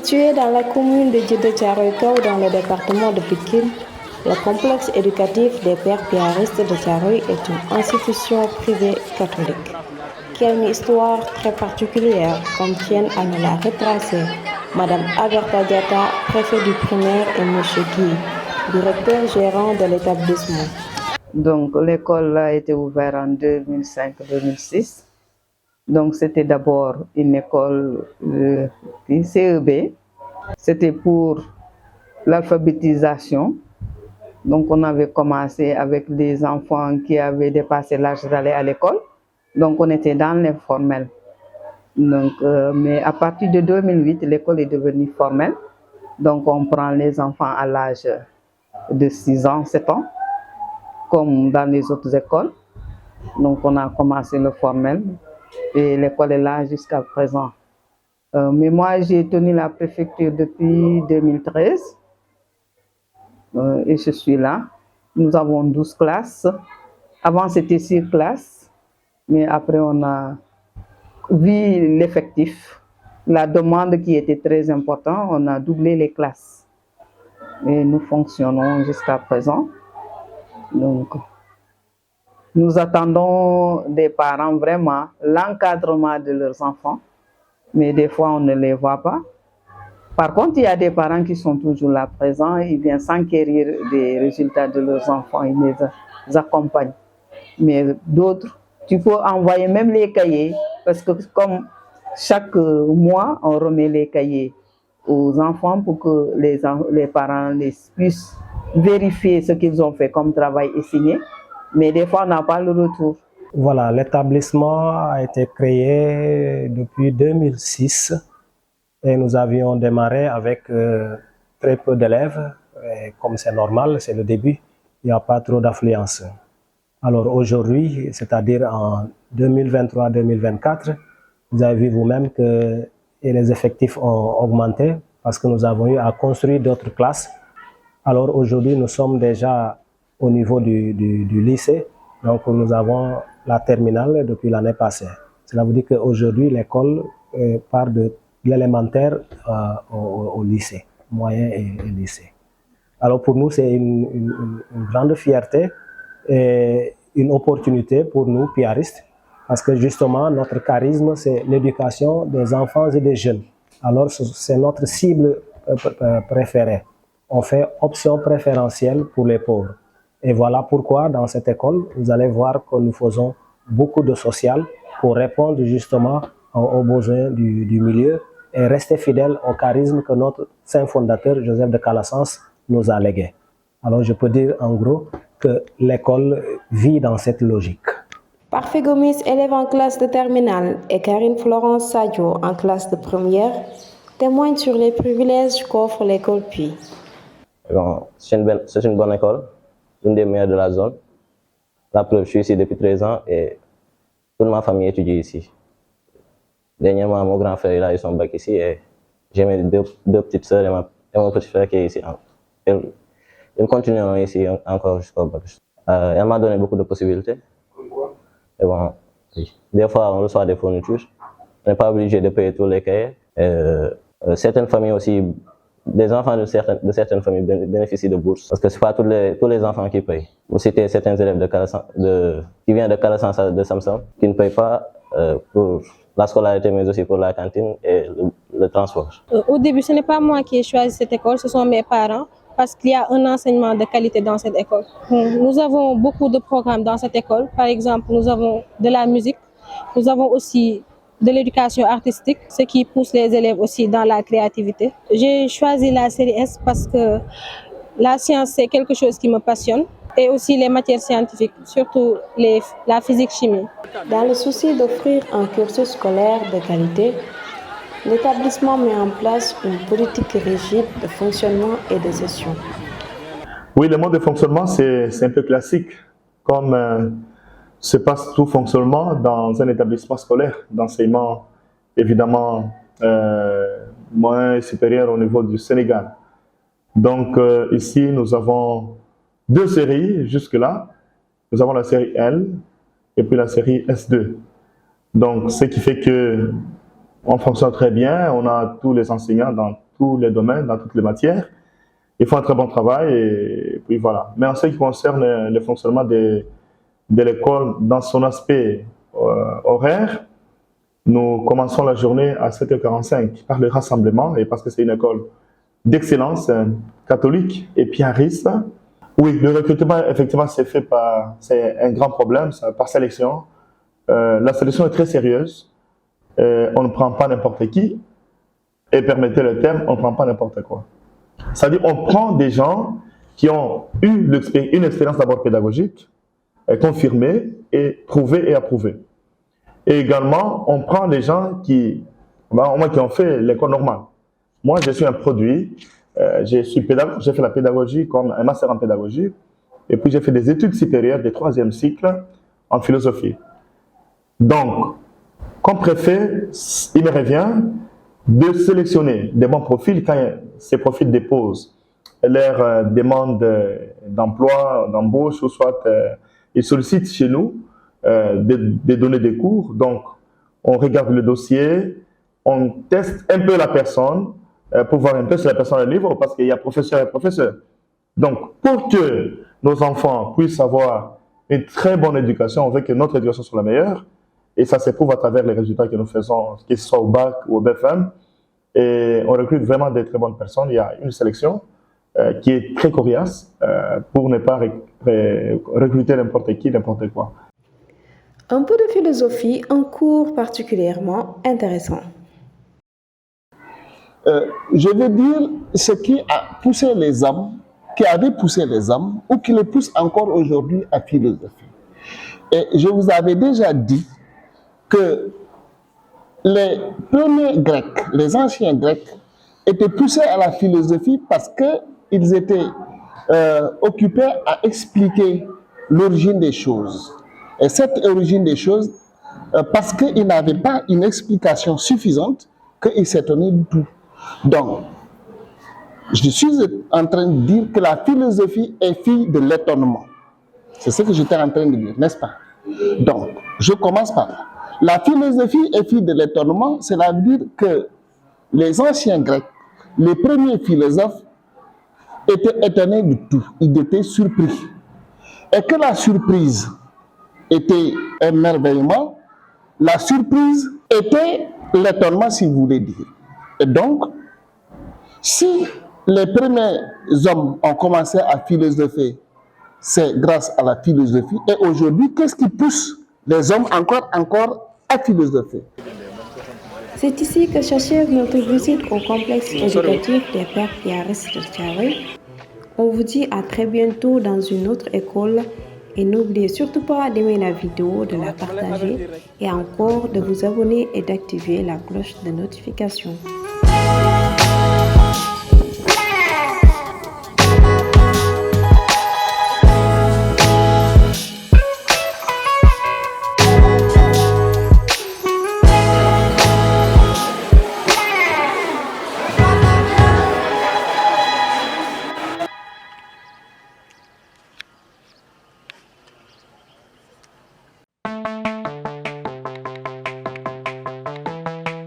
Situé dans la commune de Djeddah Thiaroye-Kao dans le département de Pikine, le complexe éducatif des Pères Piaristes de Thiaroye est une institution privée catholique qui a une histoire très particulière, comme tiennent à nous la retracer Madame Agartha Diatta, préfet du primaire, et M. Guy, directeur gérant de l'établissement. Donc l'école a été ouverte en 2005-2006. Donc c'était d'abord une école CEB. C'était pour l'alphabétisation. Donc on avait commencé avec des enfants qui avaient dépassé l'âge d'aller à l'école. Donc on était dans l'informel. Donc, mais à partir de 2008, l'école est devenue formelle. Donc on prend les enfants à l'âge de 6 ans, 7 ans, comme dans les autres écoles. Donc on a commencé le formel et l'école est là jusqu'à présent. Mais moi j'ai tenu la préfecture depuis 2013 et je suis là. Nous avons 12 classes. Avant c'était 6 classes, mais après on a vu l'effectif, la demande qui était très importante, on a doublé les classes. Et nous fonctionnons jusqu'à présent. Donc, nous attendons des parents vraiment l'encadrement de leurs enfants, mais des fois on ne les voit pas. Par contre, il y a des parents qui sont toujours là présents, ils viennent s'enquérir des résultats de leurs enfants, ils les accompagnent. Mais d'autres, tu peux envoyer même les cahiers, parce que comme chaque mois, on remet les cahiers aux enfants pour que les parents puissent vérifier ce qu'ils ont fait comme travail et signer. Mais des fois, on n'a pas le retour. Voilà, l'établissement a été créé depuis 2006 et nous avions démarré avec très peu d'élèves. Comme c'est normal, c'est le début, il n'y a pas trop d'affluence. Alors aujourd'hui, c'est-à-dire en 2023-2024, vous avez vu vous-même que les effectifs ont augmenté parce que nous avons eu à construire d'autres classes. Alors aujourd'hui, nous sommes déjà au niveau du lycée, donc nous avons la terminale depuis l'année passée. Cela veut dire qu'aujourd'hui, l'école part de l'élémentaire au lycée, moyen et lycée. Alors pour nous, c'est une grande fierté et une opportunité pour nous, piaristes, parce que justement, notre charisme, c'est l'éducation des enfants et des jeunes. Alors c'est notre cible préférée. On fait option préférentielle pour les pauvres. Et voilà pourquoi dans cette école, vous allez voir que nous faisons beaucoup de social pour répondre justement aux besoins du milieu et rester fidèles au charisme que notre saint fondateur Joseph de Calasanz nous a légué. Alors je peux dire en gros que l'école vit dans cette logique. Parfait Gomis, élève en classe de terminale, et Karine Florence Sadio en classe de première, témoignent sur les privilèges qu'offre l'école Puy. Bon, c'est une bonne école, une des meilleures de la zone. La preuve, je suis ici depuis 13 ans et toute ma famille étudie ici. Dernièrement, mon grand frère il a eu son bac ici et j'ai mes deux petites sœurs et mon petit frère qui est ici. Ils continueront ici encore jusqu'au bac. Elle m'a donné beaucoup de possibilités. Et bon, des fois, on reçoit des fournitures. On n'est pas obligé de payer tous les cahiers. Certaines familles aussi, des enfants de certaines familles bénéficient de bourses. Parce que ce n'est pas tous les enfants qui payent. Vous citez certains élèves qui viennent de Calasanz de Samsam, qui ne payent pas pour la scolarité, mais aussi pour la cantine et le transport. Au début, ce n'est pas moi qui ai choisi cette école, ce sont mes parents, parce qu'il y a un enseignement de qualité dans cette école. Nous avons beaucoup de programmes dans cette école. Par exemple, nous avons de la musique, nous avons aussi de l'éducation artistique, ce qui pousse les élèves aussi dans la créativité. J'ai choisi la série S parce que la science, c'est quelque chose qui me passionne, et aussi les matières scientifiques, surtout la physique-chimie. Dans le souci d'offrir un cursus scolaire de qualité, l'établissement met en place une politique rigide de fonctionnement et de gestion. Oui, le mode de fonctionnement, c'est un peu classique, comme se passe tout fonctionnement dans un établissement scolaire d'enseignement, évidemment, moyen et supérieur au niveau du Sénégal. Donc ici, nous avons 2 séries jusque-là. Nous avons la série L et puis la série S2. Donc, ce qui fait que on fonctionne très bien, on a tous les enseignants dans tous les domaines, dans toutes les matières. Ils font un très bon travail et puis voilà. Mais en ce qui concerne le fonctionnement de l'école dans son aspect horaire, nous commençons la journée à 7h45 par le rassemblement, et parce que c'est une école d'excellence catholique et piariste. Oui, le recrutement, effectivement, c'est un grand problème, par sélection. La sélection est très sérieuse. On ne prend pas n'importe qui. Et permettez le terme, on ne prend pas n'importe quoi. C'est-à-dire, on prend des gens qui ont eu une expérience d'abord pédagogique, confirmée et prouvée et approuvée. Et également, on prend des gens qui ont fait l'école normale. Moi, je suis un produit. J'ai fait la pédagogie comme un master en pédagogie. Et puis, j'ai fait des études supérieures de 3e cycle en philosophie. Donc, comme préfet, il me revient de sélectionner des bons profils quand ces profils déposent leur demande d'emploi, d'embauche, ou soit ils sollicitent chez nous de donner des cours. Donc, on regarde le dossier, on teste un peu la personne pour voir un peu si la personne a le niveau, parce qu'il y a professeur et professeur. Donc, pour que nos enfants puissent avoir une très bonne éducation, on veut que notre éducation soit la meilleure, et ça s'éprouve à travers les résultats que nous faisons, qu'ils soient au bac ou au BFM. Et on recrute vraiment des très bonnes personnes. Il y a une sélection qui est très coriace pour ne pas recruter n'importe qui, n'importe quoi. Un peu de philosophie, un cours particulièrement intéressant. Je veux dire ce qui a poussé les hommes, qui avait poussé les hommes, ou qui les pousse encore aujourd'hui à philosophie. Et je vous avais déjà dit que les premiers Grecs, les anciens Grecs, étaient poussés à la philosophie parce qu'ils étaient occupés à expliquer l'origine des choses. Et cette origine des choses, parce qu'ils n'avaient pas une explication suffisante, qu'ils s'étonnaient de tout. Donc, je suis en train de dire que la philosophie est fille de l'étonnement. C'est ce que j'étais en train de dire, n'est-ce pas? Donc, je commence par là. La philosophie est fille de l'étonnement, cela veut dire que les anciens Grecs, les premiers philosophes, étaient étonnés de tout, ils étaient surpris. Et que la surprise était un émerveillement, la surprise était l'étonnement, si vous voulez dire. Et donc, si les premiers hommes ont commencé à philosopher, c'est grâce à la philosophie. Et aujourd'hui, qu'est-ce qui pousse les hommes encore à philosopher? C'est ici que s'achève notre visite au complexe éducatif des Pères Piaristes de Thiaroye. On vous dit à très bientôt dans une autre école et n'oubliez surtout pas d'aimer la vidéo, de la partager et encore de vous abonner et d'activer la cloche de notification.